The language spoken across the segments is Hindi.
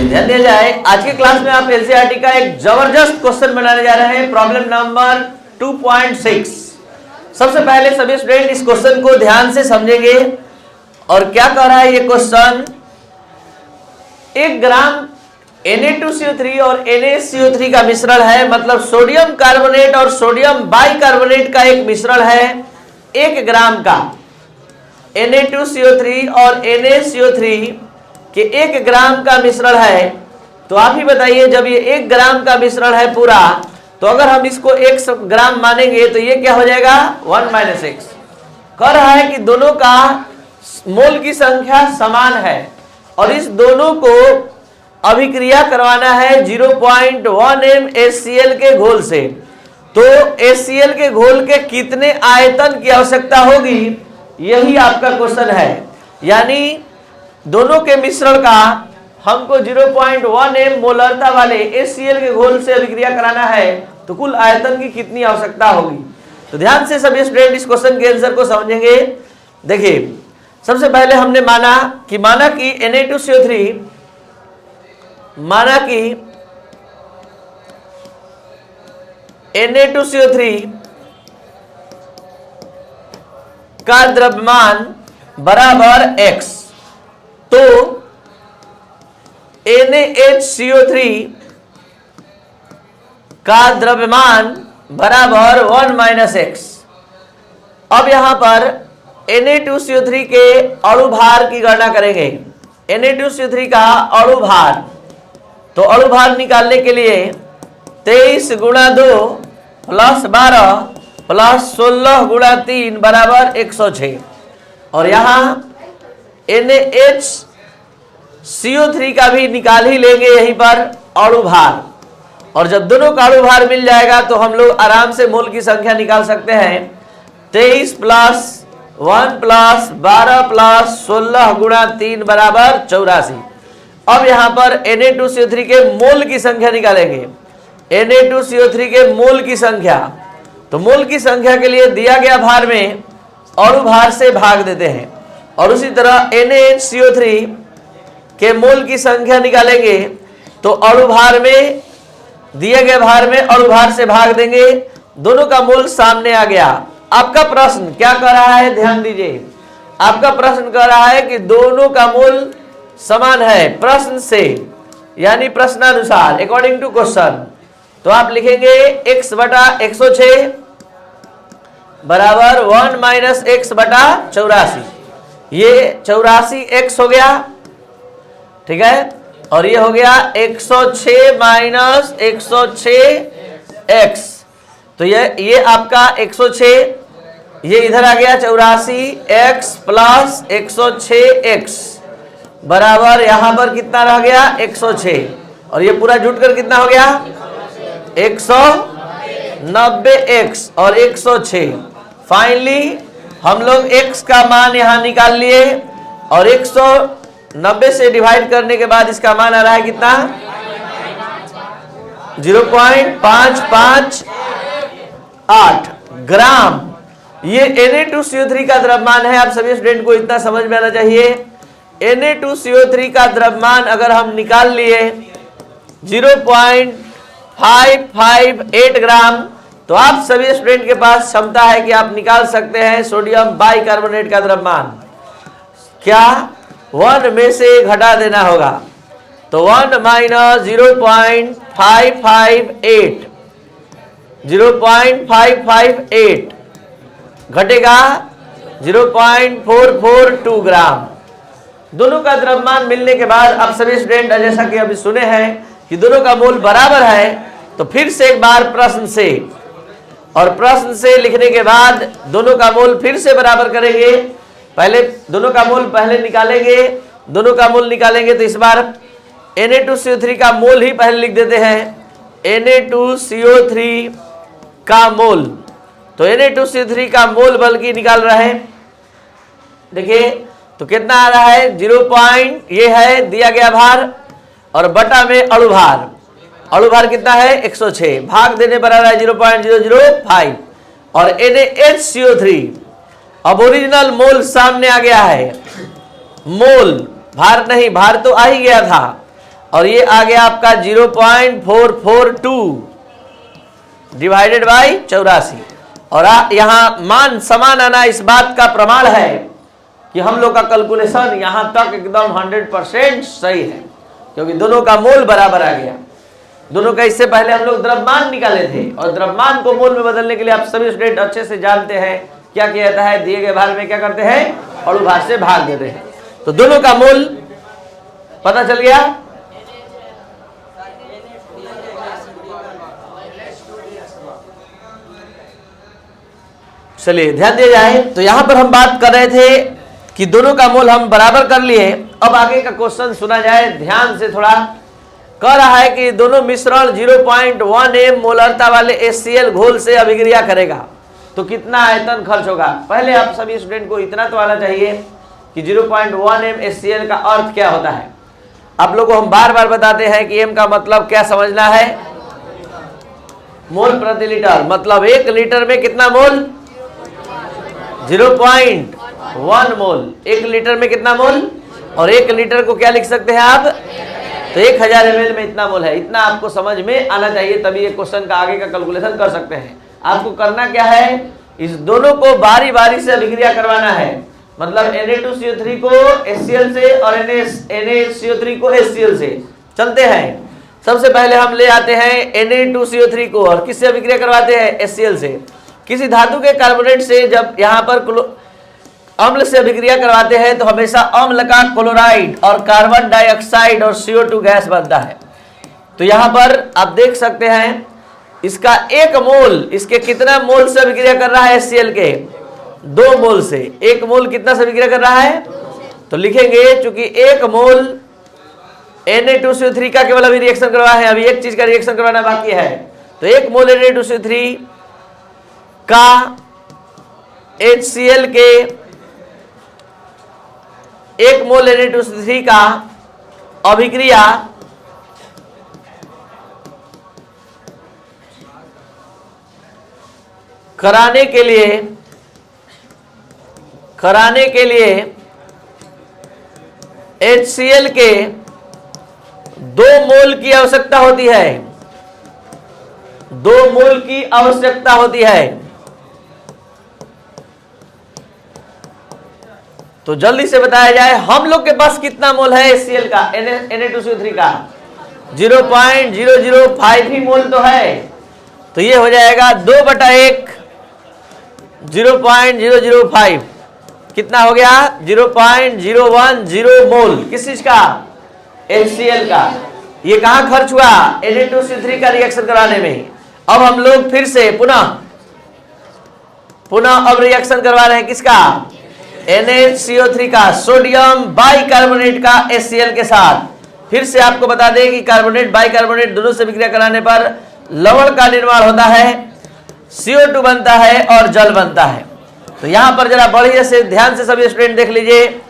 ध्यान दिया जाए। आज के क्लास में आप एनसीईआरटी का एक जबरदस्त क्वेश्चन बनाने जा रहे हैं, प्रॉब्लम नंबर 2.6। सबसे पहले सभी स्टूडेंट इस क्वेश्चन को ध्यान से समझेंगे। और क्या कह रहा है ये क्वेश्चन, 1 ग्राम Na2CO3 और NaCO3 का मिश्रण है, मतलब सोडियम कार्बोनेट और सोडियम बाइकार्बोनेट का एक मिश्रण है। 1 ग्राम का Na2CO3 और NaCO3 कि 1 ग्राम का मिश्रण है। तो आप ही बताइए, जब ये 1 ग्राम का मिश्रण है पूरा, तो अगर हम इसको 1 ग्राम मानेंगे तो ये क्या हो जाएगा 1 - x। कह रहा है कि दोनों का मोल की संख्या समान है और इस दोनों को अभिक्रिया करवाना है 0.1 m HCl के घोल से। तो HCl के घोल के कितने आयतन की आवश्यकता होगी, यही आपका क्वेश्चन है। यानी दोनों के मिश्रण का हमको 0.1 m मोलरता वाले HCl के घोल से अभिक्रिया कराना है, तो कुल आयतन की कितनी आवश्यकता होगी। तो ध्यान से सभी स्टूडेंट इस क्वेश्चन के आंसर को समझेंगे। देखिए, सबसे पहले हमने माना कि Na2CO3 का द्रव्यमान बराबर x। तो NaHCO3 का द्रव्यमान बराबर 1 - x। अब यहां पर Na2CO3 के अणु भार की गणना करेंगे। Na2CO3 का अणु भार, तो अणु भार निकालने के लिए 23 × 2 + 12 + 16 × 3 बराबर 106। और यहाँ NaHCO3 का भी निकाल ही लेंगे यहीं पर अणु भार। और जब दोनों का अणु भार मिल जाएगा तो हम लोग आराम से मोल की संख्या निकाल सकते हैं। 23 + 1 + 12 + 16 × 3 बराबर 84। अब यहाँ पर Na2CO3 के मोल की संख्या निकालेंगे। Na2CO3 के मोल की संख्या, तो मोल की संख्या के लिए दिया गया भार में अणु भार से भाग देते हैं। और उसी तरह NaHCO3 के मोल की संख्या निकालेंगे, तो अणु भार में दिए गए भार में अणु भार से भाग देंगे। दोनों का मोल सामने आ गया। आपका प्रश्न क्या कर रहा है, ध्यान दीजिए। आपका प्रश्न कह रहा है कि दोनों का मोल समान है प्रश्न से, यानी प्रश्नानुसार, अकॉर्डिंग टू क्वेश्चन। तो आप लिखेंगे x/106 बराबर 1 - x/84। ये 84x हो गया, ठीक है। और ये हो गया 106 - 106x। तो ये आपका 106, ये इधर आ गया 84x + 106x बराबर यहां पर कितना रह गया 106। और ये पूरा जुट कर कितना हो गया 190x और 106। फाइनली हम लोग x का मान यहां निकाल लिए और 190 से डिवाइड करने के बाद इसका मान आ रहा है कितना 0.558 ग्राम। ये Na2CO3 का द्रव्यमान है। आप सभी स्टूडेंट को इतना समझ में आना चाहिए। Na2CO3 का द्रव्यमान अगर हम निकाल लिए 0.558 ग्राम, तो आप सभी स्टूडेंट के पास क्षमता है कि आप निकाल सकते हैं सोडियम बाइकार्बोनेट का द्रव्यमान। क्या 1 में से घटा देना होगा, तो 1 - 0.558 घटेगा 0.442 ग्राम। दोनों का द्रव्यमान मिलने के बाद आप सभी स्टूडेंट जैसा कि अभी सुने हैं कि दोनों का मोल बराबर है, तो फिर से एक बार प्रश्न से, और प्रश्न से लिखने के बाद दोनों का मोल फिर से बराबर करेंगे। पहले दोनों का मोल पहले निकालेंगे। दोनों का मोल निकालेंगे तो इस बार Na2CO3 का मोल ही पहले लिख देते हैं। Na2CO3 का मोल, तो Na2CO3 का मोल बल्कि निकाल रहे हैं। देखिए तो कितना आ रहा है 0. ये है दिया गया भार और बटा में अणु भार। अणु भार कितना है 106, भाग देने पर आ रहा है 0.005। और NaHCO3 अब ओरिजिनल मोल सामने आ गया है। मोल भार नहीं, भार तो आ ही गया था। और ये आ गया आपका 0.442 डिवाइडेड बाई 84। और यहां मान समान आना इस बात का प्रमाण है कि हम लोग का कैलकुलेशन यहां तक एकदम 100% सही है, क्योंकि दोनों का मोल बराबर आ गया। दोनों का इससे पहले हम लोग द्रव्यमान निकाले थे, और द्रव्यमान को मोल में बदलने के लिए आप सभी स्टूडेंट अच्छे से जानते हैं क्या किया जाता है, दिए गए भार में क्या करते हैं, अणु भार से भाग देते हैं। तो दोनों का मोल पता चल गया। चलिए ध्यान दिया जाए। तो यहां पर हम बात कर रहे थे कि दोनों का मोल हम बराबर कर लिए। अब आगे का क्वेश्चन सुना जाए ध्यान से थोड़ा। कह रहा है कि दोनों मिश्रण 0.1 m मोलरता वाले HCl घोल से अभिक्रिया करेगा तो कितना आयतन खर्च होगा। पहले आप सभी स्टूडेंट को इतना तो आना चाहिए कि 0.1 m HCl का अर्थ क्या होता है। आप लोगों को हम बार बार बताते हैं कि m का मतलब क्या समझना है, मोल प्रति लीटर। मतलब 1 लीटर में कितना मोल, 0.1 मोल। 1 लीटर में कितना मोल, और 1 लीटर को क्या लिख सकते हैं आप, तो 1000 ml में इतना मोल है। इतना आपको समझ में आना चाहिए, तभी ये क्वेश्चन का आगे का कैलकुलेशन कर सकते हैं। आपको करना क्या है, इस दोनों को बारी बारी से अभिक्रिया करवाना है। मतलब Na2CO3 को HCl से और NaCO3 को HCl से। चलते हैं, सबसे पहले हम ले आते हैं Na2CO3 को, और किससे अभिक्रिया करवाते हैं, HCl से। किसी धातु के कार्बोनेट से जब यहाँ पर अम्ल से अभिक्रिया करवाते हैं तो हमेशा अम्ल का क्लोराइड और कार्बन डाइऑक्साइड और CO2 गैस बनता है। तो यहाँ पर आप देख सकते हैं इसका 1 मोल, इसके कितना मोल से अभिक्रिया कर रहा है HCl के, 2 मोल से। 1 मोल कितना से अभिक्रिया कर रहा है, तो लिखेंगे चूंकि 1 मोल Na2CO3 का केवल अभी रिएक्शन करवा है, अभी एक चीज का रिएक्शन करवाना बाकी है। तो 1 मोल Na2CO3 का HCl के 1 मोल Na2CO3 का अभिक्रिया कराने के लिए HCl के 2 मोल की आवश्यकता होती है। 2 मोल की आवश्यकता होती है। तो जल्दी से बताया जाए हम लोग के पास कितना मोल है HCl का, Na2CO3 का 0.005 ही मोल तो है। तो ये हो जाएगा 2/1 0.005 कितना हो गया, 0.010 मोल। किस चीज का, HCl का। ये कहां खर्च हुआ, Na2CO3 का रिएक्शन कराने में। अब हम लोग फिर से पुनः अब रिएक्शन करवा रहे हैं किसका, NaCO3 का, सोडियम बाइकार्बोनेट का HCl के साथ। फिर से आपको बता दें कि कार्बोनेट बाइकार्बोनेट दोनों से विक्रिया कराने पर लवण का निर्माण होता है, CO2 बनता है और जल बनता है। तो यहां पर जरा बढ़िया से ध्यान से सभी स्टूडेंट देख लीजिए।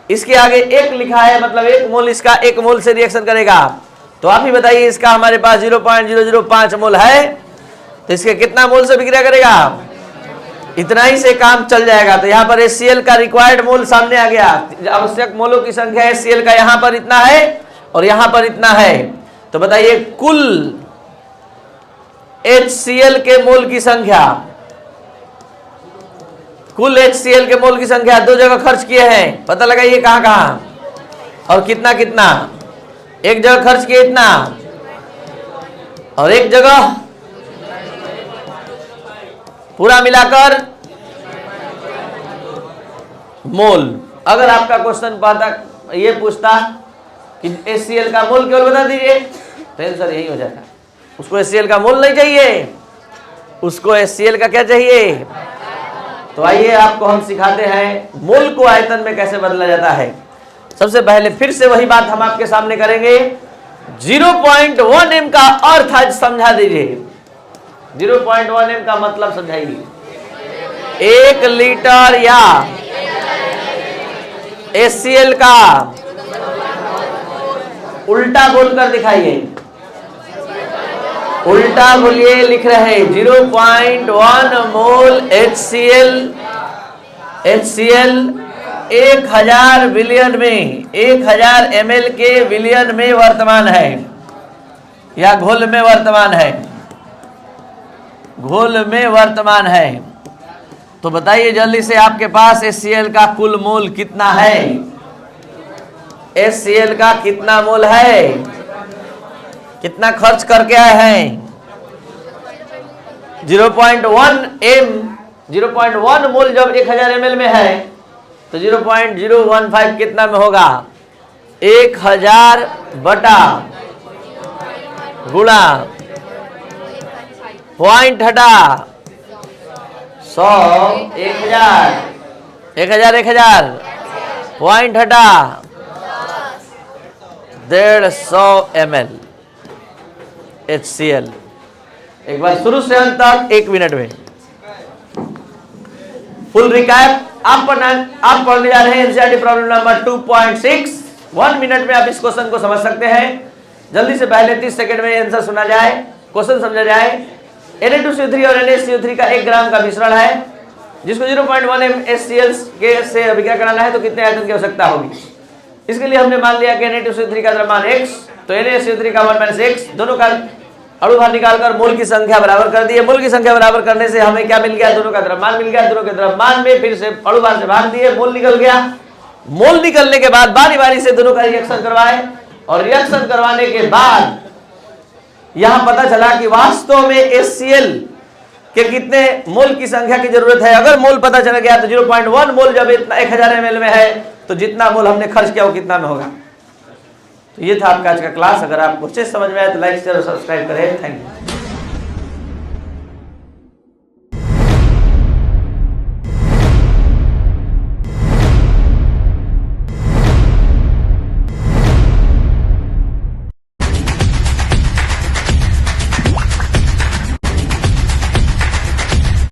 इसके आगे 1 लिखा है, मतलब 1 मोल इसका 1 मोल से रिएक्शन करेगा। तो आप ही बताइए, इसका हमारे पास 0.005 मोल है, तो इसके कितना मोल से विक्रिया करेगा, इतना ही से काम चल जाएगा। तो यहाँ पर HCl का रिक्वायर्ड मोल सामने आ गया। आवश्यक मोलों की संख्या HCl का यहाँ पर इतना है और यहाँ पर इतना है। तो बताइए कुल HCl के मोल की संख्या, कुल HCl के मोल की संख्या 2 जगह खर्च किए हैं। पता लगाइए कहां कहां और कितना कितना। एक जगह खर्च किए इतना और एक जगह पूरा मिलाकर मोल। अगर आपका क्वेश्चन पाता ये पूछता कि HCl का मोल केवल बता दीजिए तो आंसर यही हो जाता। उसको HCl का मोल नहीं चाहिए, उसको HCl का क्या चाहिए। तो आइए आपको हम सिखाते हैं मोल को आयतन में कैसे बदला जाता है। सबसे पहले फिर से वही बात हम आपके सामने करेंगे। 0.1 m का अर्थ आज समझा दीजिए। 0.1 m का मतलब समझाइए। 1 लीटर या HCl का उल्टा बोलकर दिखाइए। उल्टा बोलिए, लिख रहे 0.1 मोल HCl 1000 बिलियन में 1000 ml के बिलियन में वर्तमान है या घोल में वर्तमान है, घोल में वर्तमान है। तो बताइए जल्दी से आपके पास HCl का कुल मोल कितना है? HCl का कितना मोल है? कितना खर्च करके आए हैं? 0.1 मोल जब 1000 ml में है तो 0.015 कितना में होगा? 1000 बटा गुणा पॉइंट हटा 100 1000 पॉइंट हटा 150 ml HCl। एक बार शुरू से अंत तक 1 मिनट में फुल रिकैप आप पढ़ने जा रहे हैं एनसीईआरटी प्रॉब्लम नंबर 2.6। 1 मिनट में आप इस क्वेश्चन को समझ सकते हैं। जल्दी से पहले 30 सेकंड में आंसर सुना जाए, क्वेश्चन समझा जाए। Na2CO3 और NaCO3 का 1 ग्राम का मिश्रण है जिसको 0.1 MgCl के से अभिक्रिया कराना है तो कितने आयतन की आवश्यकता होगी? इसके लिए हमने मान लिया कि Na2CO3 का द्रव्यमान x तो NaCO3 का 1 - x दोनों का अणुभार निकालकर मोल की संख्या बराबर कर दिए। मोल की संख्या बराबर करने से हमें क्या मिल गया? दोनों का द्रव्यमान मिल गया। दोनों के द्रव्यमान में फिर से अणुभार से भाग दिए, मोल निकल गया। मोल निकलने के बाद बारी बारी से दोनों का रिएक्शन करवाए और रिएक्शन करवाने के बाद यहां पता चला कि वास्तव में HCl के कितने मोल की संख्या की जरूरत है। अगर मोल पता चल गया तो 0.1 मोल जब इतना 1000 ml में है तो जितना मोल हमने खर्च किया वो कितना में होगा। तो ये था आपका आज का क्लास। अगर आपको अच्छे समझ में आया तो लाइक शेयर और सब्सक्राइब करें। Thank you.